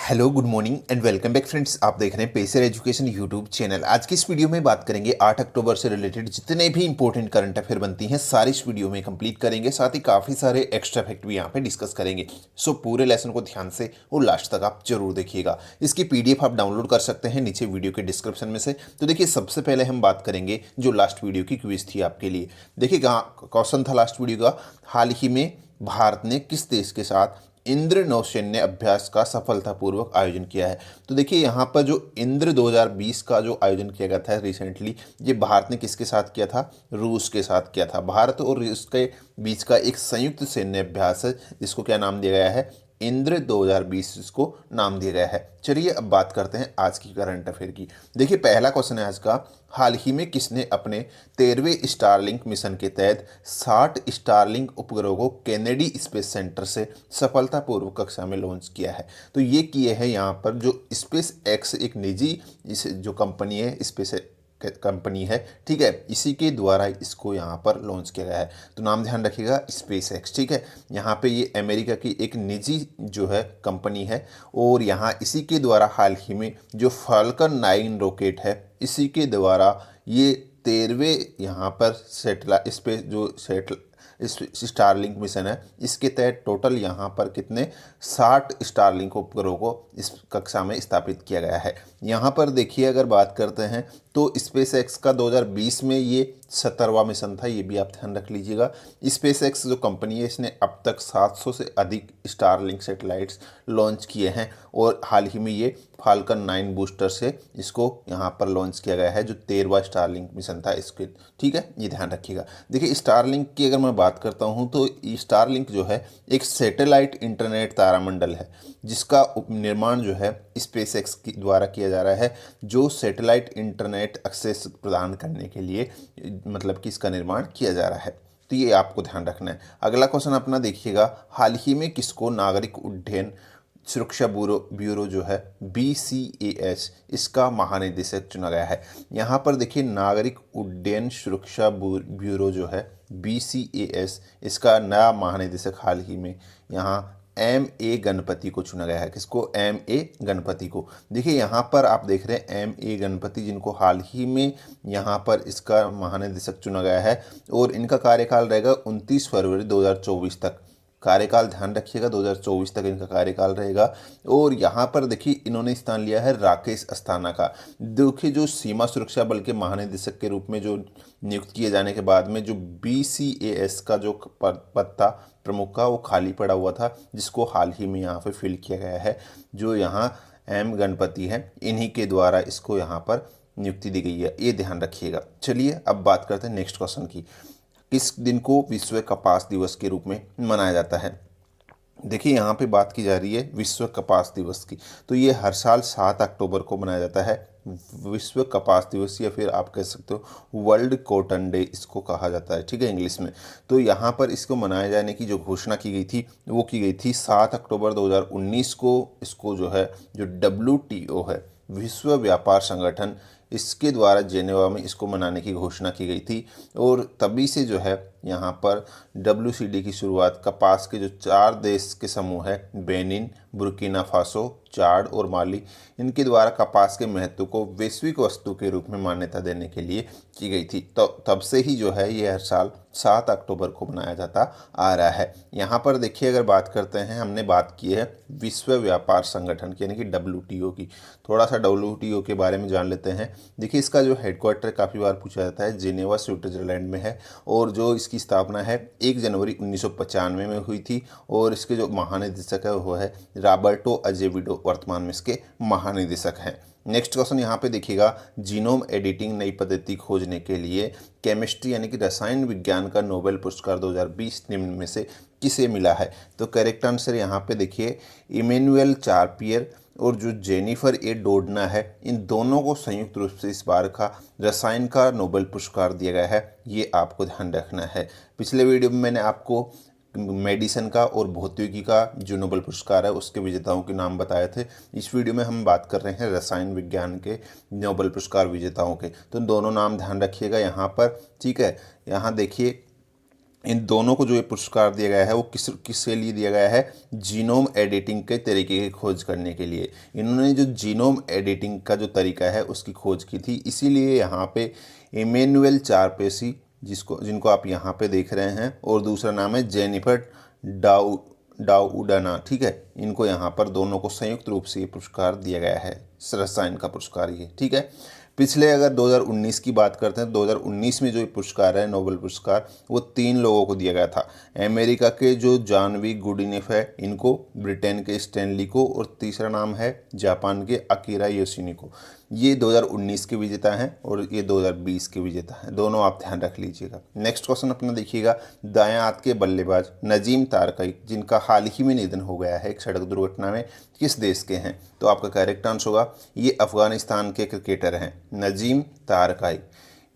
Hello good morning and welcome back friends. आप देख रहे हैं पेसर एजुकेशन यूट्यूब चैनल। आज की इस वीडियो में बात करेंगे 8 अक्टूबर से रिलेटेड जितने भी इंपॉर्टेंट करंट अफेयर बनती हैं सारी इस वीडियो में कंप्लीट करेंगे। साथ ही काफ़ी सारे एक्स्ट्रा फैक्ट भी यहाँ पे डिस्कस करेंगे। सो पूरे लेसन को ध्यान से और लास्ट तक आप जरूर देखिएगा। इसकी पीडीएफ आप डाउनलोड कर सकते हैं नीचे वीडियो के डिस्क्रिप्शन में से। तो देखिए, सबसे पहले हम बात करेंगे जो लास्ट वीडियो की क्विज थी आपके लिए। देखिए क्वेश्चन था लास्ट वीडियो का, हाल ही में भारत ने किस देश के साथ इंद्र नौसैन्य अभ्यास का सफलतापूर्वक आयोजन किया है। तो देखिए, यहाँ पर जो इंद्र 2020 का जो आयोजन किया गया था रिसेंटली, ये भारत ने किसके साथ किया था? रूस के साथ किया था। भारत और रूस के बीच का एक संयुक्त सैन्य अभ्यास है जिसको क्या नाम दिया गया है? इंद्र 2020 इसको नाम दिया गया है। चलिए अब बात करते हैं आज की करंट अफेयर की। देखिए, पहला क्वेश्चन है आज का, हाल ही में किसने अपने 13वें स्टारलिंक मिशन के तहत 60 स्टारलिंक उपग्रहों को केनेडी स्पेस सेंटर से सफलतापूर्वक कक्षा में लॉन्च किया है? तो ये किए हैं यहाँ पर जो स्पेस एक्स, एक निजी इस जो कंपनी है, स्पेस कंपनी है, ठीक है, इसी के द्वारा इसको यहाँ पर लॉन्च किया गया है। तो नाम ध्यान रखिएगा, स्पेस एक्स, ठीक है। यहाँ पे ये अमेरिका की एक निजी जो है कंपनी है और यहाँ इसी के द्वारा हाल ही में जो फाल्कन 9 रॉकेट है, इसी के द्वारा ये 13वें यहाँ पर सेटेलाइट स्पेस जो स्टारलिंक मिशन है, इसके तहत टोटल यहाँ पर कितने 60 स्टारलिंक उपग्रहों को इस कक्षा में स्थापित किया गया है। यहाँ पर देखिए, अगर बात करते हैं तो स्पेस एक्स का 2020 में ये 70वां मिशन था, ये भी आप ध्यान रख लीजिएगा। स्पेस एक्स जो कंपनी है, इसने अब तक 700 से अधिक स्टारलिंक सैटेलाइट्स लॉन्च किए हैं और हाल ही में ये फाल्कन 9 बूस्टर से इसको यहाँ पर लॉन्च किया गया है जो 13वां स्टारलिंक मिशन था इसके, ठीक है, ये ध्यान रखिएगा। देखिए, स्टारलिंक की अगर मैं बात करता हूँ तो स्टारलिंक जो है एक सैटेलाइट इंटरनेट तारामंडल है जिसका निर्माण जो है स्पेस एक्स द्वारा किया जा रहा है, जो सैटेलाइट इंटरनेट एक्सेस प्रदान करने के लिए मतलब कि इसका निर्माण किया जा रहा है। तो ये आपको ध्यान रखना है। अगला क्वेश्चन अपना देखिएगा, हाल ही में किसको नागरिक उड्डयन सुरक्षा ब्यूरो जो है BCAS, इसका महानिदेशक चुना गया है। यहाँ पर देखिए, नागरिक उड्डयन सुरक्षा ब्यूरो जो है BCAS, इसका नया महानिदेशक हाल ही में यहाँ MA गणपति को चुना गया है। किसको? MA गणपति को। देखिए, यहाँ पर आप देख रहे हैं MA गणपति, जिनको हाल ही में यहाँ पर इसका महानिदेशक चुना गया है और इनका कार्यकाल रहेगा 29 फरवरी 2024 तक। कार्यकाल ध्यान रखिएगा, 2024 तक इनका कार्यकाल रहेगा। और यहाँ पर देखिए, इन्होंने स्थान लिया है राकेश अस्थाना का। देखिए, जो सीमा सुरक्षा बल के महानिदेशक के रूप में जो नियुक्त किए जाने के बाद में जो BCAS का जो पद था प्रमुख का, वो खाली पड़ा हुआ था, जिसको हाल ही में यहाँ पे फिल किया गया है। जो यहाँ M गणपति हैं, इन्हीं के द्वारा इसको यहाँ पर नियुक्ति दी गई है, ये ध्यान रखिएगा। चलिए अब बात करते हैं नेक्स्ट क्वेश्चन की। किस दिन को विश्व कपास दिवस के रूप में मनाया जाता है? देखिए, यहाँ पे बात की जा रही है विश्व कपास दिवस की। तो ये हर साल 7 अक्टूबर को मनाया जाता है विश्व कपास दिवस, या फिर आप कह सकते हो वर्ल्ड कॉटन डे इसको कहा जाता है, ठीक है, इंग्लिश में। तो यहाँ पर इसको मनाए जाने की जो घोषणा की गई थी वो की गई थी 7 अक्टूबर 2019 को। इसको जो है जो WTO है, विश्व व्यापार संगठन, इसके द्वारा जेनेवा में इसको मनाने की घोषणा की गई थी। और तभी से जो है यहाँ पर WCD की शुरुआत कपास के जो 4 देश के समूह है, बेनिन, बुर्किना फासो, चाड और माली, इनके द्वारा कपास के महत्व को वैश्विक वस्तु के रूप में मान्यता देने के लिए की गई थी। तो तब से ही जो है ये हर साल 7 अक्टूबर को मनाया जाता आ रहा है। यहाँ पर देखिए, अगर बात करते हैं, हमने बात की है विश्व व्यापार संगठन की, यानी कि WTO की। थोड़ा सा WTO के बारे में जान लेते हैं। देखिए, इसका जो हेडक्वार्टर काफ़ी बार पूछा जाता है, जेनेवा स्विट्जरलैंड में है और जो इसकी स्थापना है 1 जनवरी 1995 में हुई थी। और इसके जो महानिदेशक है वो है रॉबर्टो अजेविडो, वर्तमान में इसके महानिदेशक हैं। नेक्स्ट क्वेश्चन यहाँ पे देखिएगा, जीनोम एडिटिंग नई पद्धति खोजने के लिए केमिस्ट्री यानी कि रसायन विज्ञान का नोबेल पुरस्कार 2020 निम्न में से किसे मिला है? तो करेक्ट आंसर यहाँ पे देखिए इमैनुअल चार्पियर और जो जेनिफर ए डोडना है, इन दोनों को संयुक्त रूप से इस बार का रसायन का नोबेल पुरस्कार दिया गया है, ये आपको ध्यान रखना है। पिछले वीडियो में मैंने आपको मेडिसिन का और भौतिकी का जो नोबेल पुरस्कार है उसके विजेताओं के नाम बताए थे। इस वीडियो में हम बात कर रहे हैं रसायन विज्ञान के नोबेल पुरस्कार विजेताओं के। तो दोनों नाम ध्यान रखिएगा यहाँ पर, ठीक है। यहाँ देखिए, इन दोनों को जो ये पुरस्कार दिया गया है वो किसके लिए दिया गया है? जीनोम एडिटिंग के तरीके की खोज करने के लिए। इन्होंने जो जीनोम एडिटिंग का जो तरीका है उसकी खोज की थी, इसीलिए यहाँ पे इमैनुअल चारपेसी, जिनको आप यहाँ पे देख रहे हैं, और दूसरा नाम है जेनिफर डाउडाना, ठीक है, इनको यहाँ पर दोनों को संयुक्त रूप से ये पुरस्कार दिया गया है, रसायन का पुरस्कार ये, ठीक है। पिछले अगर 2019 की बात करते हैं, 2019 में जो पुरस्कार है नोबेल पुरस्कार, वो 3 लोगों को दिया गया था। अमेरिका के जो जानवी गुडिनेफ है इनको, ब्रिटेन के स्टैनली को, और तीसरा नाम है जापान के अकीरा योशिनी को। ये 2019 के विजेता हैं और ये 2020 के विजेता हैं, दोनों आप ध्यान रख लीजिएगा। नेक्स्ट क्वेश्चन अपना देखिएगा, दायां हाथ के बल्लेबाज नजीम तारकई, जिनका हाल ही में निधन हो गया है एक सड़क दुर्घटना में, किस देश के हैं? तो आपका करेक्ट आंसर होगा ये अफगानिस्तान के क्रिकेटर हैं, नजीम तारकई।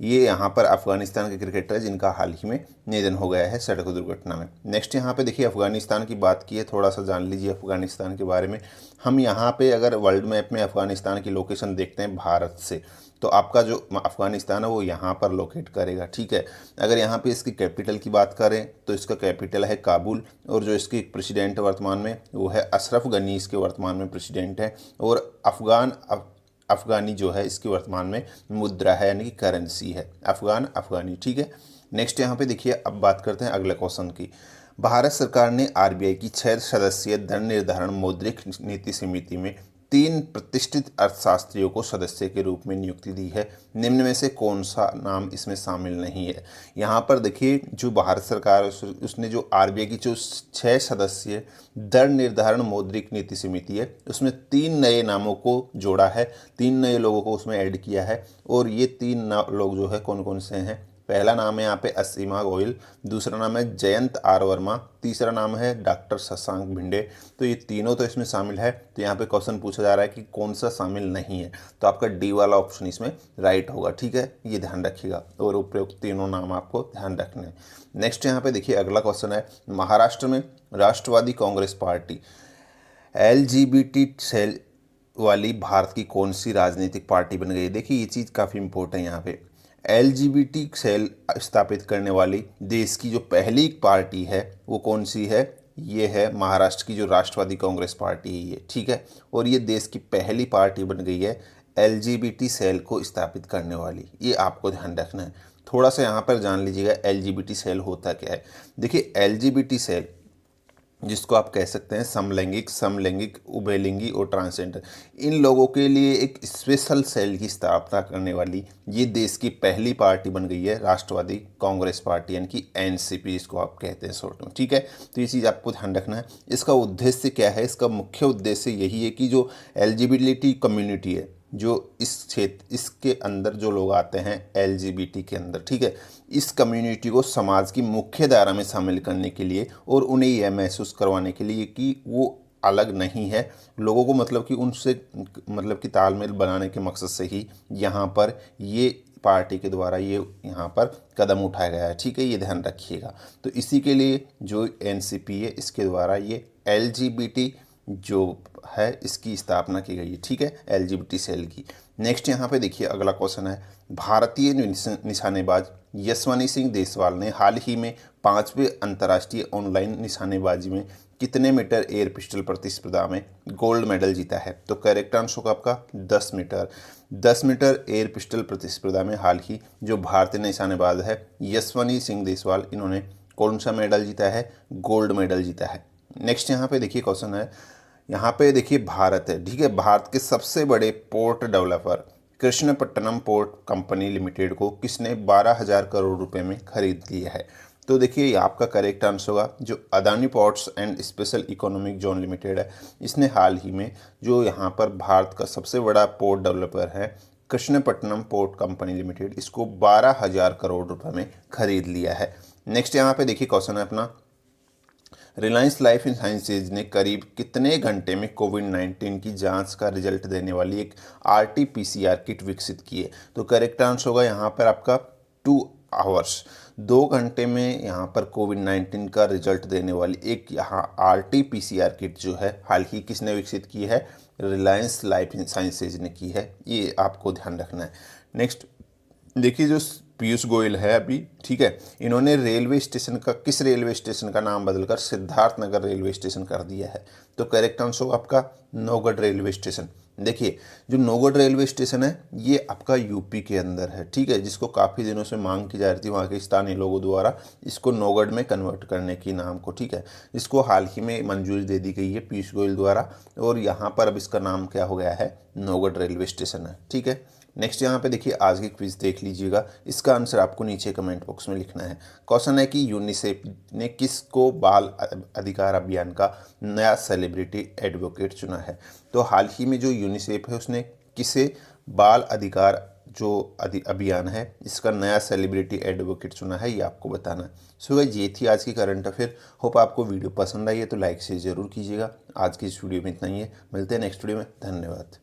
ये यहाँ पर अफगानिस्तान के क्रिकेटर है जिनका हाल ही में निधन हो गया है सड़क दुर्घटना में। नेक्स्ट यहाँ पे देखिए, अफगानिस्तान की बात की है, थोड़ा सा जान लीजिए अफगानिस्तान के बारे में। हम यहाँ पे अगर वर्ल्ड मैप में अफगानिस्तान की लोकेशन देखते हैं भारत से, तो आपका जो अफगानिस्तान है वो यहाँ पर लोकेट करेगा, ठीक है। अगर यहाँ पे इसकी कैपिटल की बात करें तो इसका कैपिटल है काबुल, और जो इसके प्रेसिडेंट वर्तमान में वो है अशरफ गनी, इसके वर्तमान में प्रेसिडेंट है। और अफगानी जो है इसकी वर्तमान में मुद्रा है, यानी कि करेंसी है, अफगानी, ठीक है। नेक्स्ट यहाँ पे देखिए, अब बात करते हैं अगले क्वेश्चन की। भारत सरकार ने आरबीआई की 6 सदस्यीय दर निर्धारण मौद्रिक नीति समिति में 3 प्रतिष्ठित अर्थशास्त्रियों को सदस्य के रूप में नियुक्ति दी है, निम्न में से कौन सा नाम इसमें शामिल नहीं है? यहाँ पर देखिए, जो भारत सरकार उसने जो आरबीआई की जो 6 सदस्यीय दर निर्धारण मौद्रिक नीति समिति है उसमें 3 नए नामों को जोड़ा है, 3 नए लोगों को उसमें ऐड किया है। और ये 3 लोग जो है कौन कौन से हैं? पहला नाम है यहाँ पे असीमा गोयल, दूसरा नाम है जयंत आर वर्मा, तीसरा नाम है डॉक्टर शशांक भिंडे। तो ये तीनों तो इसमें शामिल है। तो यहाँ पे क्वेश्चन पूछा जा रहा है कि कौन सा शामिल नहीं है, तो आपका डी वाला ऑप्शन इसमें राइट होगा, ठीक है, ये ध्यान रखिएगा। और उपयुक्त तीनों नाम आपको ध्यान रखने हैं। नेक्स्ट यहाँ पे देखिए, अगला क्वेश्चन है, महाराष्ट्र में राष्ट्रवादी कांग्रेस पार्टी LGBT सेल वाली भारत की कौन सी राजनीतिक पार्टी बन गई है? देखिए ये चीज़ काफ़ी इंपॉर्टेंट है। यहाँ पे LGBT सेल स्थापित करने वाली देश की जो पहली पार्टी है वो कौन सी है? ये है महाराष्ट्र की जो राष्ट्रवादी कांग्रेस पार्टी है ये, ठीक है। और ये देश की पहली पार्टी बन गई है LGBT सेल को स्थापित करने वाली, ये आपको ध्यान रखना है। थोड़ा सा यहाँ पर जान लीजिएगा LGBT सेल होता क्या है। देखिए LGBT सेल, जिसको आप कह सकते हैं समलैंगिक, उभयलिंगी और ट्रांसजेंडर, इन लोगों के लिए एक स्पेशल सेल की स्थापना करने वाली ये देश की पहली पार्टी बन गई है राष्ट्रवादी कांग्रेस पार्टी, यानी कि NCP जिसको आप कहते हैं शॉर्ट में, ठीक है। तो ये चीज़ आपको ध्यान रखना है। इसका उद्देश्य क्या है? इसका मुख्य उद्देश्य यही है कि जो LGBT कम्युनिटी है, जो इस क्षेत्र, इसके अंदर जो लोग आते हैं LGBT के अंदर, ठीक है, इस कम्युनिटी को समाज की मुख्य धारा में शामिल करने के लिए और उन्हें यह महसूस करवाने के लिए कि वो अलग नहीं है लोगों को, मतलब कि उनसे मतलब कि तालमेल बनाने के मकसद से ही यहाँ पर ये पार्टी के द्वारा ये यहाँ पर कदम उठाया गया है, ठीक है, ये ध्यान रखिएगा। तो इसी के लिए जो NCP है इसके द्वारा ये LGBT जो है इसकी स्थापना की गई है, ठीक है, LGBT सेल की। नेक्स्ट यहाँ पे देखिए, अगला क्वेश्चन है, भारतीय निशानेबाज यशस्वी सिंह देसवाल ने हाल ही में 5वें अंतर्राष्ट्रीय ऑनलाइन निशानेबाजी में कितने मीटर एयर पिस्टल प्रतिस्पर्धा में गोल्ड मेडल जीता है? तो करेक्ट आंसर होगा आपका 10 मीटर। 10 मीटर एयर पिस्टल प्रतिस्पर्धा में हाल ही जो भारतीय निशानेबाज है यशस्वी सिंह देसवाल, इन्होंने कौन सा मेडल जीता है? गोल्ड मेडल जीता है। नेक्स्ट यहाँ पे देखिए क्वेश्चन है, यहाँ पे देखिए भारत है, ठीक है, भारत के सबसे बड़े port developer Krishnapatnam port company limited को किसने 12,000 करोड़ रुपए में खरीद लिया है? तो देखिए ये आपका करेक्ट आंसर होगा जो Adani ports and special economic zone limited है, इसने हाल ही में जो यहाँ पर भारत का सबसे बड़ा पोर्ट डेवलपर है कृष्णपट्टनम पोर्ट कंपनी लिमिटेड, इसको 12,000 करोड़ रुपए में खरीद लिया है। नेक्स्ट यहाँ पे देखिए क्वेश्चन है अपना, रिलायंस लाइफ साइंसेज ने करीब कितने घंटे में कोविड-19 की जांच का रिजल्ट देने वाली एक RT-PCR किट विकसित की है? तो करेक्ट आंसर होगा यहाँ पर आपका 2 आवर्स, 2 घंटे में यहाँ पर कोविड-19 का रिजल्ट देने वाली एक यहाँ RT-PCR किट जो है हाल ही किसने विकसित की है? रिलायंस लाइफ साइंसेज ने की है, ये आपको ध्यान रखना है। नेक्स्ट देखिए, जो पीयूष गोयल है अभी, ठीक है, इन्होंने रेलवे स्टेशन का, किस रेलवे स्टेशन का नाम बदलकर सिद्धार्थनगर रेलवे स्टेशन कर दिया है। तो करेक्ट आंसर होगा आपका नौगढ़ रेलवे स्टेशन। देखिए जो नौगढ़ रेलवे स्टेशन है ये आपका यूपी के अंदर है, ठीक है, जिसको काफ़ी दिनों से मांग की जा रही थी वहाँ के स्थानीय लोगों द्वारा इसको नौगढ़ में कन्वर्ट करने की नाम को, ठीक है, इसको हाल ही में मंजूरी दे दी गई है पीयूष गोयल द्वारा, और यहाँ पर अब इसका नाम क्या हो गया है, नौगढ़ रेलवे स्टेशन है, ठीक है। नेक्स्ट यहाँ पे देखिए आज की क्विज देख लीजिएगा, इसका आंसर आपको नीचे कमेंट बॉक्स में लिखना है। क्वेश्चन है कि यूनिसेफ ने किसको बाल अधिकार अभियान का नया सेलिब्रिटी एडवोकेट चुना है। तो हाल ही में जो यूनिसेफ है उसने किसे बाल अधिकार जो अभियान है इसका नया सेलिब्रिटी एडवोकेट चुना है, ये आपको बताना है। सो गाइस ये थी आज की करंट अफेयर। होप आपको वीडियो पसंद आई है तो लाइक से ज़रूर कीजिएगा। आज की इस वीडियो में इतना ही है, मिलते हैं नेक्स्ट वीडियो में, धन्यवाद।